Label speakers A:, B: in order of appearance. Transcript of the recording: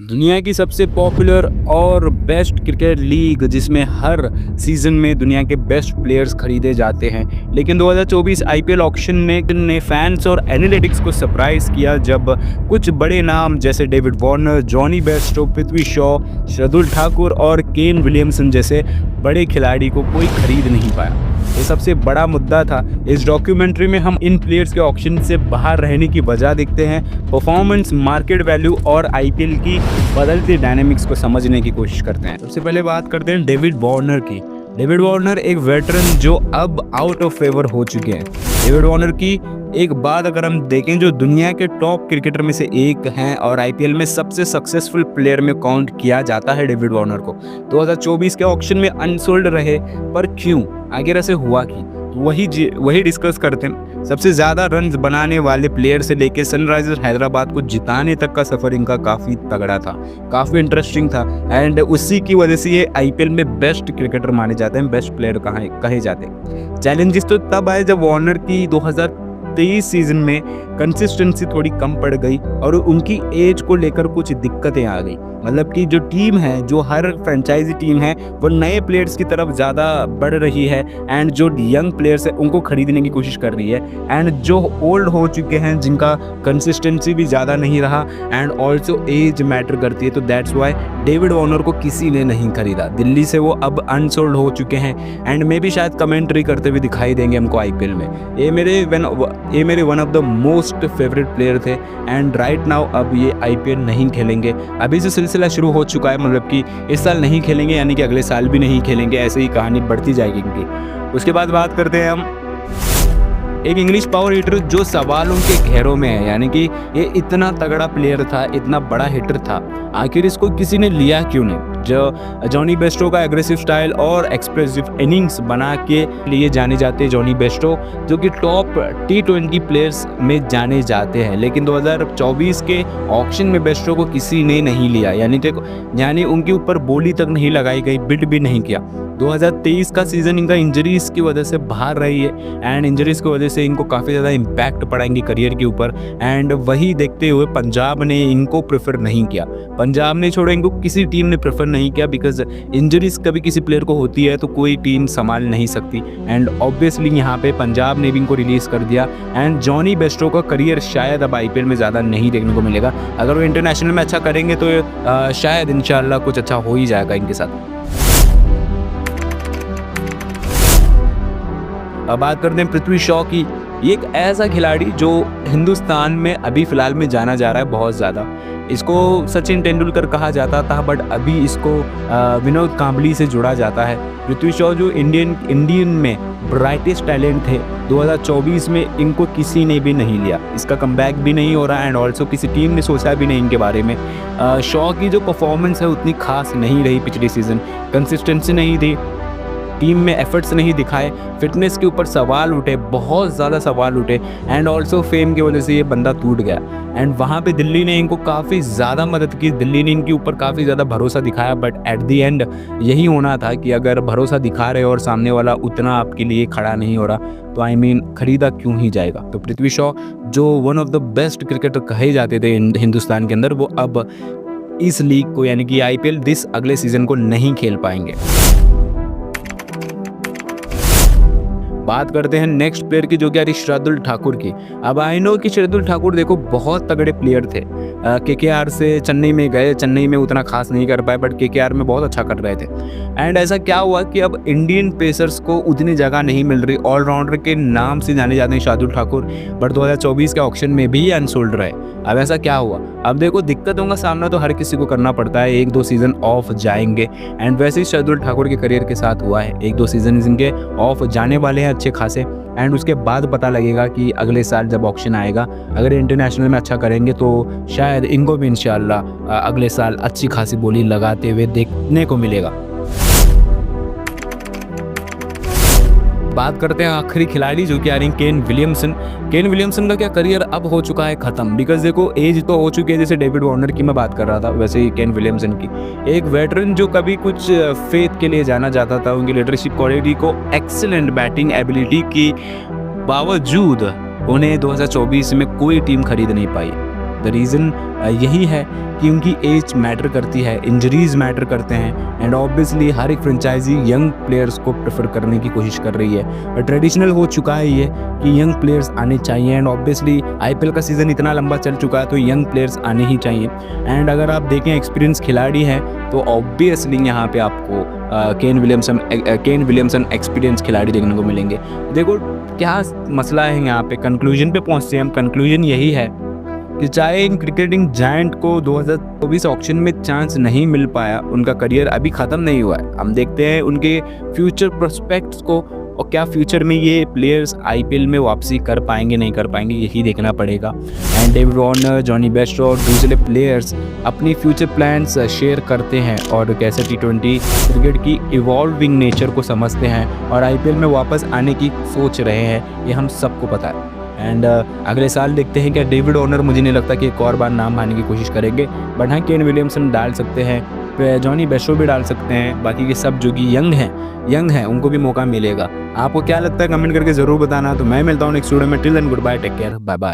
A: दुनिया की सबसे पॉपुलर और बेस्ट क्रिकेट लीग जिसमें हर सीजन में दुनिया के बेस्ट प्लेयर्स खरीदे जाते हैं, लेकिन 2024 आईपीएल ऑक्शन ने फैंस और एनालिटिक्स को सरप्राइज किया जब कुछ बड़े नाम जैसे David Warner, Jonny Bairstow, Prithvi Shaw, Shardul Thakur और केन विलियमसन जैसे बड़े खिलाड़ी को कोई खरीद नहीं पाया। ये सबसे बड़ा मुद्दा था। इस डॉक्यूमेंट्री में हम इन प्लेयर्स के ऑक्शन से बाहर रहने की वजह देखते हैं, परफॉर्मेंस, मार्केट वैल्यू और आईपीएल की बदलती डायनेमिक्स को समझने की कोशिश करते हैं। सबसे पहले बात करते हैं डेविड वार्नर की। डेविड वार्नर एक वेटरन जो अब आउट ऑफ फेवर हो चुके हैं। डेविड वार्नर की एक बात अगर हम देखें, जो दुनिया के टॉप क्रिकेटर में से एक हैं और आईपीएल में सबसे सक्सेसफुल प्लेयर में काउंट किया जाता है डेविड वार्नर को। 2024 के ऑक्शन में अनसोल्ड रहे, पर क्यों, आखिर ऐसे हुआ कि वही डिस्कस करते हैं। सबसे ज़्यादा रन्स बनाने वाले प्लेयर से लेके सनराइजर्स हैदराबाद को जिताने तक का सफ़र इनका काफ़ी तगड़ा था, काफ़ी इंटरेस्टिंग था एंड उसी की वजह से ये आईपीएल में बेस्ट क्रिकेटर माने जाते हैं, बेस्ट प्लेयर कहे जाते हैं। चैलेंजेस तो तब आए जब वार्नर की 2023 सीजन में कंसिस्टेंसी थोड़ी कम पड़ गई और उनकी एज को लेकर कुछ दिक्कतें आ गई। मतलब कि जो टीम है, जो हर फ्रेंचाइजी टीम है, वो नए प्लेयर्स की तरफ ज़्यादा बढ़ रही है एंड जो यंग प्लेयर्स है उनको खरीदने की कोशिश कर रही है एंड जो ओल्ड हो चुके हैं जिनका कंसिस्टेंसी भी ज़्यादा नहीं रहा एंड ऑल्सो एज मैटर करती है, तो दैट्स वाई डेविड वार्नर को किसी ने नहीं खरीदा। दिल्ली से वो अब अनसोल्ड हो चुके हैं एंड मे भी शायद कमेंट्री करते हुए दिखाई देंगे हमको आईपीएल में। ये मेरे one of the most favourite player थे एंड राइट नाउ अब ये आईपीएल नहीं खेलेंगे। अभी से सिलसिला शुरू हो चुका है, मतलब कि इस साल नहीं खेलेंगे यानी कि अगले साल भी नहीं खेलेंगे, ऐसे ही कहानी बढ़ती जाएगी इनकी। उसके बाद बात करते हैं हम एक इंग्लिश पावर हिटर जो सवालों के घेरों में है, यानी कि ये इतना तगड़ा प्लेयर था, इतना बड़ा हिटर था, आखिर इसको किसी ने लिया क्यों नहीं। जो जॉनी बेस्टो का एग्रेसिव स्टाइल और एक्सप्रेसिव इनिंग्स बना के लिए जाने जाते हैं जॉनी बेस्टो, जो कि टॉप T20 प्लेयर्स में जाने जाते हैं, लेकिन 2024 के ऑक्शन में बेस्टो को किसी ने नहीं लिया, यानी उनके ऊपर बोली तक नहीं लगाई गई, बिड भी नहीं किया। 2023 का सीज़न इनका इंजरीज की वजह से बाहर रही है एंड इंजरीज की वजह से इनको काफ़ी ज़्यादा इम्पैक्ट पड़ा इनकी करियर के ऊपर एंड वही देखते हुए पंजाब ने इनको प्रेफर नहीं किया। पंजाब ने छोड़ो, इनको किसी टीम ने प्रेफर नहीं किया बिकॉज इंजरीज कभी किसी प्लेयर को होती है तो कोई टीम संभाल नहीं सकती एंड ऑब्वियसली यहाँ पे पंजाब ने भी इनको रिलीज़ कर दिया एंड जॉनी बेस्टो का करियर शायद अब आईपीएल में ज़्यादा नहीं देखने को मिलेगा। अगर वो इंटरनेशनल में अच्छा करेंगे तो शायद इंशाल्लाह कुछ अच्छा हो ही जाएगा इनके साथ। अब बात करते हैं पृथ्वी शॉ की। ये एक ऐसा खिलाड़ी जो हिंदुस्तान में अभी फ़िलहाल में जाना जा रहा है बहुत ज़्यादा। इसको सचिन तेंदुलकर कहा जाता था, बट अभी इसको विनोद कांबली से जोड़ा जाता है। पृथ्वी शॉ जो इंडियन में ब्राइटेस्ट टैलेंट थे, 2024 में इनको किसी ने भी नहीं लिया, इसका कमबैक भी नहीं हो रहा एंड ऑल्सो किसी टीम ने सोचा भी नहीं इनके बारे में। शॉ की जो परफॉर्मेंस है उतनी खास नहीं रही पिछले सीज़न, कंसिस्टेंसी नहीं थी, टीम में एफर्ट्स नहीं दिखाए, फिटनेस के ऊपर सवाल उठे, बहुत ज़्यादा सवाल उठे एंड ऑल्सो फेम की वजह से ये बंदा टूट गया एंड वहाँ पे दिल्ली ने इनको काफ़ी ज़्यादा मदद की, दिल्ली ने इनके ऊपर काफ़ी ज़्यादा भरोसा दिखाया, बट एट दी एंड यही होना था कि अगर भरोसा दिखा रहे हो और सामने वाला उतना आपके लिए खड़ा नहीं हो रहा तो खरीदा क्यों ही जाएगा। तो पृथ्वी शॉ जो one of the best cricketer कहे जाते थे हिंदुस्तान के अंदर, वो अब इस लीग को यानी कि आईपीएल अगले सीज़न को नहीं खेल पाएंगे। बात करते हैं नेक्स्ट प्लेयर की, जो कि शार्दुल ठाकुर की। अब आई नो कि शार्दुल ठाकुर देखो बहुत तगड़े प्लेयर थे, केकेआर से चेन्नई में गए, चेन्नई में उतना खास नहीं कर पाए बट केकेआर में बहुत अच्छा कर रहे थे एंड ऐसा क्या हुआ कि अब इंडियन पेसर्स को उतनी जगह नहीं मिल रही। ऑलराउंडर के नाम से जाने जाते हैं शार्दुल ठाकुर, बट 2024 के ऑक्शन में भी अनसोल्ड रहे। अब ऐसा क्या हुआ, अब देखो दिक्कतों का सामना तो हर किसी को करना पड़ता है, 1-2 सीज़न ऑफ जाएंगे एंड वैसे ही शार्दुल ठाकुर के करियर के साथ हुआ है, 1-2 सीज़न इनके ऑफ जाने वाले हैं अच्छे खासे एंड उसके बाद पता लगेगा कि अगले साल जब ऑक्शन आएगा, अगर इंटरनेशनल में अच्छा करेंगे तो शायद इनको भी इंशाल्लाह अगले साल अच्छी खासी बोली लगाते हुए देखने को मिलेगा। बात करते हैं आखिरी खिलाड़ी जो कि आ रही केन विलियमसन। केन विलियमसन का क्या करियर अब हो चुका है ख़त्म, बिकॉज देखो एज तो हो चुकी है, जैसे डेविड वार्नर की मैं बात कर रहा था वैसे ही केन विलियमसन की। एक वेटरन जो कभी कुछ फेथ के लिए जाना जाता था, उनकी लीडरशिप क्वालिटी को, एक्सीलेंट बैटिंग एबिलिटी की बावजूद उन्हें 2024 में कोई टीम खरीद नहीं पाई। द रीज़न यही है कि उनकी एज मैटर करती है, इंजरीज मैटर करते हैं एंड ऑब्वियसली हर एक फ्रेंचाइजी यंग प्लेयर्स को प्रेफर करने की कोशिश कर रही है। ट्रेडिशनल हो चुका है ये कि यंग प्लेयर्स आने चाहिए एंड ऑब्वियसली आईपीएल का सीज़न इतना लंबा चल चुका है तो यंग प्लेयर्स आने ही चाहिए। एंड अगर आप देखें एक्सपीरियंस खिलाड़ी हैं तो ऑब्वियसली यहाँ पे आपको केन विलियमसन एक्सपीरियंस खिलाड़ी देखने को मिलेंगे। देखो क्या मसला है यहाँ पे, कंक्लूजन पे पहुँचते हैं हम। कंक्लूजन यही है कि चाहे इन क्रिकेटिंग जायंट को 2024 ऑक्शन में चांस नहीं मिल पाया, उनका करियर अभी ख़त्म नहीं हुआ है। हम देखते हैं उनके फ्यूचर प्रोस्पेक्ट्स को और क्या फ्यूचर में ये प्लेयर्स आईपीएल में वापसी कर पाएंगे नहीं कर पाएंगे, यही देखना पड़ेगा। And David Warner, Jonny Bairstow और दूसरे प्लेयर्स अपनी फ्यूचर प्लान्स शेयर करते हैं और कैसे टी20 क्रिकेट की इवॉल्विंग नेचर को समझते हैं और आईपीएल में वापस आने की सोच रहे हैं, ये हम सबको पता है। एंड अगले साल देखते हैं क्या डेविड वार्नर, मुझे नहीं लगता कि एक और बार नाम आने की कोशिश करेंगे, बट हाँ केन विलियमसन डाल सकते हैं, जॉनी बेस्टो भी डाल सकते हैं, बाकी के सब जो कि यंग हैं उनको भी मौका मिलेगा। आपको क्या लगता है कमेंट करके ज़रूर बताना। तो मैं मिलता हूँ नेक्स्ट वीडियो में। Till then good bye, take care, bye bye.